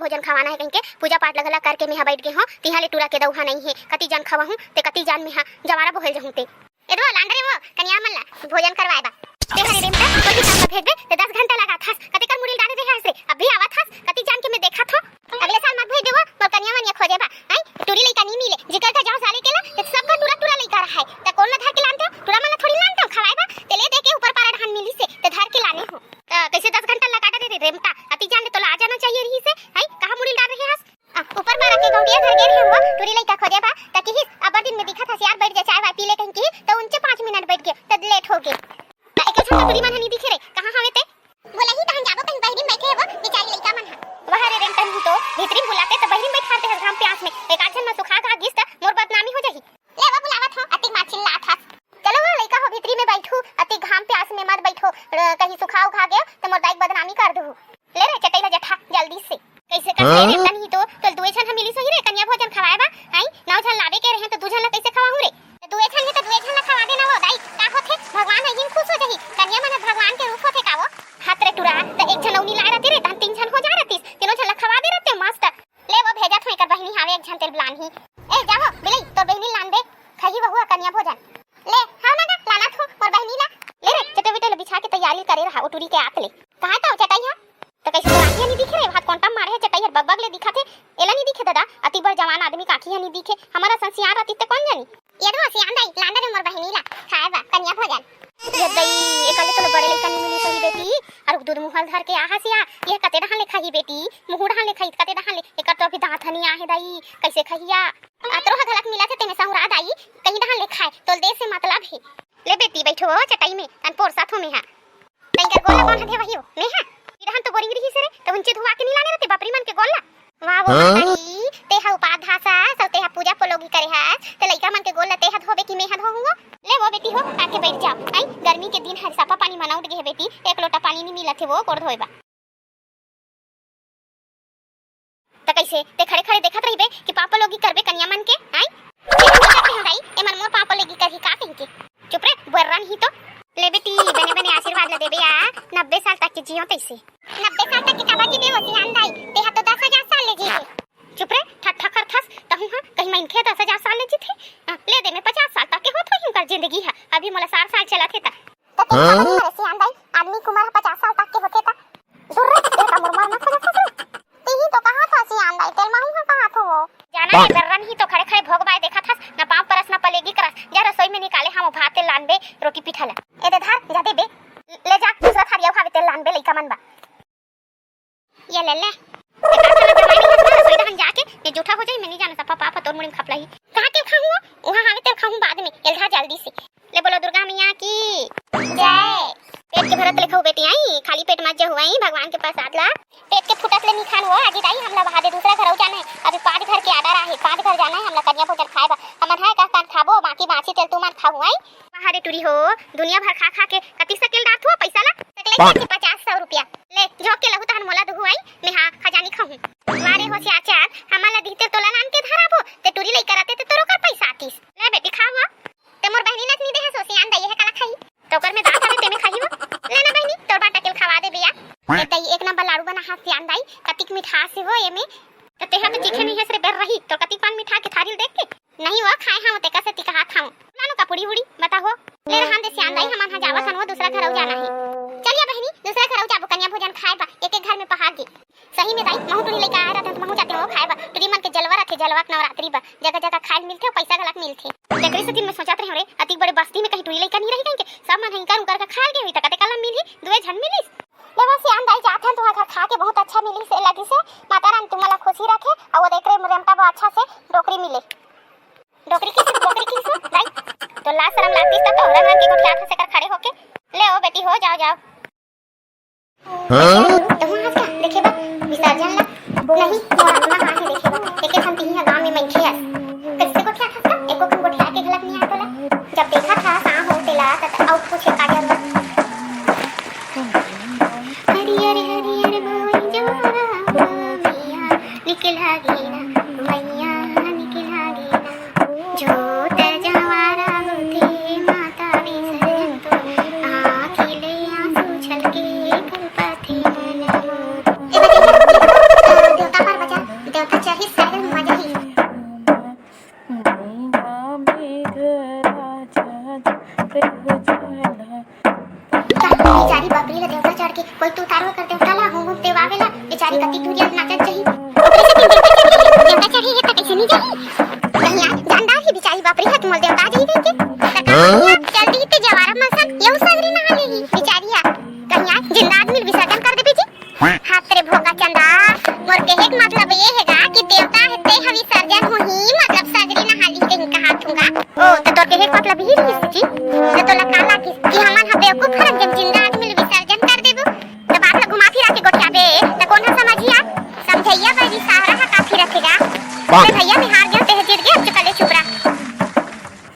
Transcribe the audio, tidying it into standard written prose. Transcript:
भोजन खवाना है कहीं के पूजा पाठ लगला करके मेहा बैठ गे हो तिहा ले टूरा के दउहा नहीं है कति जान खवा हूं ते कति जान मेहा जवारा बोहल जहूं ते एदो लांडरे वो कन्या मन ला भोजन करवाए बा ते हरे रेमता कति जान का भेज दे ते 10 घंटा लगा था कति कर मुड़ी डाले रहे हसे अभी आवा था कति जान के मैं देखा था अगले साल मत भेज देबो मोर कन्या मन ये खोजे बा आई टूरी लइका नहीं मिले जिकर का जाओ साले केला ते सब का टूरा टूरा लइका रहा है त कौन ना धर के लानते टूरा मन थोड़ी लानते खवाए बा ते ले दे के ऊपर पारा धान मिली से ते धर के लाने हो कैसे 10 घंटा लगा दे रेमता अति जान तो ला जाना चाहिए रही से आई कहां मुड़ी डाल रहे हस ऊपर पारा के गौटिया धर गे रहे हो टूरी लइका खोजे बा ताकि अब दिन में दिखा था यार बैठ जा चाय वा पी ले कहीं की तो उनसे 5 मिनट बैठ गए तब लेट हो गए एक छोटा टूरी मन नहीं दिखे रे कहां हवे ते बोला ही कहां जाबो कहीं बहरी बैठे हो बेचारी लइका मन वह रे रेंटन तो भीतरी बुलाते तो बहरी बैठाते हैं घाम प्यास में एक आछन में सुखा का गिस मोर बदनामी हो जाही ले वा बुलावत हो अति माछिन ला था चलो वो लइका हो भीतरी में बैठू अति घाम प्यास में मत बैठो कहीं सुखाओ खा गए तो मोर दाई बदनामी कर दो ले रे चटैला जठा जल्दी से कैसे कर रेंटन ही तो दुए छन हम मिली सही रे कन्या भोजन खवाए बा आई नाव छन लावे के रहे तो दूजन ला कैसे खवाहू रे दुए छन तो दुए छन ला खवा देना वो दाई का होथे भगवान है जिन खुश हो जाही कन्या मन भगवान के रूप होथे का वो हाथ रे टुरा त एक छन उनी ला रहती रे तन 3 छन हो जा रहती तीनों छन ला खवा दे रहते मस्त ले वो भेजा थोई कर बहिनी हावे एक छन तेल ब्लान ही ए जाओ बिलाई तो बहिनी लान दे खही बहुआ कन्या भोजन ले हां ना लाना थो और बहिनी ला ले रे चटे बिटे बिछा के तैयारी करे रहा उटूरी के आत ले कहां ता चटाई हां तो कैसे आखियां नहीं दिखे रे हाथ कोंटा मारे है चटाई बगबग ले दिखा थे एला नहीं दिखे दादा अति बड़ जवान आदमी का आखियां नहीं दिखे हमारा संसियार अति ते कौन जानी ये दो सियान दाई लांडा रे मोर बहिनी ला खाए बा कन्या भोजन ये दई एकले तो बड़े लइका नहीं मिली सही बेटी और दूध मुहल धर के आहा सिया ये कते डहां ले खाही बेटी मुहु डहां ले खाई कते डहां ले एकर तो अभी दांत नहीं आहे दाई कैसे खहिया अतरो हगलक मिला थे तेने सहुरा दाई कहीं डहां ले खाए तो दे से मतलब है ले बेटी बैठो चटाई में तन पोर साथों में हां कहीं का गोला कौन हथे वही हो मैं हां इधर तो बोरिंग रही से रे तो उनचे धुआ के नहीं लाने रहते बापरी मन के गोला वाह वो माताई ते हा उपाधासा सते हा पूजा पलोगी करे है ते लइका मन के गोला ते हा धोबे की मैं हा धोऊंगा ले वो बेटी हो आके बैठ जाओ आई गर्मी के दिन हर साफा पानी मना उठ गए बेटी एक लोटा पानी नहीं मिला थे वो कोड़ धोएबा त कैसे ते खड़े खड़े देखत रहिबे कि पापा लोगी करबे कन्या मन के आई आई ए मन मोर पापा लोगी करही का कहीं के चुप रे बर्रन ही तो ले बेटी बने बने आशीर्वाद ले देबे या 90 साल तक के जियो तैसे 90 साल तक के काबा की देवो सियान दाई ते हा तो 10,000 साल ले जी चुप रे ठट्ठा कर थस तहु हां कहीं मैं इनके 10,000 साल ले जी थे ले दे मैं 50 साल तक के होत ही कर जिंदगी है अभी मोला 60 साल चला थे ता तो सियान दाई आदमी की उम्र 50 साल तक के होते ता जरूरत है का मुरमर मत कर ते ही तो कहां था सियान दाई तेल माहू कहां थो जाना है दर्रन ही तो खड़े खड़े भोगबाय देखा था ना पांव परस ना पलेगी करस जा रसोई में निकाले हम भाते लानबे रोटी पिठाला ए दे धार जा दे बे ले जा दूसरा थारिया खावे तेल लानबे लइका मन बा ये ले ले रसोई दहन जाके ये जूठा हो जाई मैं नहीं जाना सफा पापा तोर मुड़ी खपलाई कहां के खाऊं वहां हावे तेल खाऊं बाद में एलधा जल्दी से ले बोलो दुर्गा मैया की जय पेट के भरत लिखो बेटी आई खाली पेट मत जा हुआई भगवान के पास आतला पेट के फुटत ले नहीं खान वो आज दाई हमला बहा दे दूसरा घर जाना है अभी 5 घर के आडर आहे 5 घर जाना है हमला कन्या भोजन खाएबा हमन है का कान खाबो बाकी बाची तेल तू मन खाऊ आई बाहरे टूरी हो दुनिया भर खा खा के कति सकेल रात हो पैसा ला सकले 50-100 रुपया ले जो के लहु तहन मोला दुहु आई मैं हां खजानी खाऊं मारे हो से आचार हमला दीते तोला नान के धराबो ते टूरी लई कराते ते तोरो कर पैसा आतीस ले बेटी खावा ते मोर बहनी नत नहीं दे है सोसियान दई है कला खाई तो कर में दांत आवे ते में खाई हो लेना बहनी तोर बाटा के खवा दे बिया ए दई एक नंबर लाडू बना हाथ सियान दाई कतिक मिठास हो एमे तो तेहा तो चीखे नहीं है रे बेर रही तो कतिक पान मिठा के थारी देख के नहीं हुआ खाए हम ते कैसे तिका हाथ खाऊं लानो का पुड़ी हुड़ी बताओ ले रहां दे सियान दाई हमन हा जावा खनवा दूसरा घर जाना है चलिए बहनी दूसरा घर जाबो कन्या भोजन खाए बा एक एक घर में पहाड़ के सही में दाई महू टुरी लेके आ रहा था तो महू जाते हो खाए बा टुरी मन के जलवा रखे जलवा नवरात्रि बा जगह जगह खाए मिलथे पैसा गलत मिलथे जकरी से दिन में सोचत रहे रे अति बड़े बस्ती में कहीं टुरी लेके नहीं रही कहीं के सब मन हिंकर उकर का खा गए हुई त कते कलम मिली दुए झन मिलिस लेवा सियान दाई जाथन तो घर खा के बहुत अच्छा मिली से लगी से माता रानी तुम्हाला खुशी रखे और वो देख रे रेमता बा अच्छा से डोकरी मिले डोकरी की दाई तो ला शर्म लागती तब तो रंग के गोठिया से कर खड़े होके ले ओ बेटी हो जाओ जाओ तो वहां का देखे बा विसर्जन ला नहीं मोरा हां है देखे बा एके हम तीन गांव में मैं खेस कैसे गोठिया था एको को गोठिया के गलत नहीं आता ला जब देखा था सा होतेला त और कुछ का जरूरत हरियर हरियर बोई जवारा मैया निकला गेना मैया निकला गेना जो ते जवारा होते माता विसर्जन तो आखिले आंसू छलके कल पथे मन देवता पर कोई तू तारो कर देवता ला हो ते वावेला बेचारी कति तुरिया नाचत जही ओकरे से दिन देवता चढ़ी है त कैसे नहीं जही कहिया जानदार ही बेचारी बाप रे हाथ मोल देवता जही देके जल्दी ते जवारा मसन यऊ सगरी नहा लेही बेचारिया कहिया जिंदा आदमी विसर्जन कर देबे जी हाथ तेरे भोगा चंदा मोर के एक मतलब ये हैगा कि देवता है ते हम विसर्जन होही मतलब सगरी नहा ली कहीं का हाथ होगा ओ तो तोर के एक मतलब ही रही जी तो तोला काला कि हमन ह बेवकूफ फरक जब जिंदा आदमी विसर्जन कर देबो तो बाप ला घुमा फिरा के गोठिया बे तो कौन समझिया समझैया बाजी सहारा का काफी रखेगा अरे भैया बिहार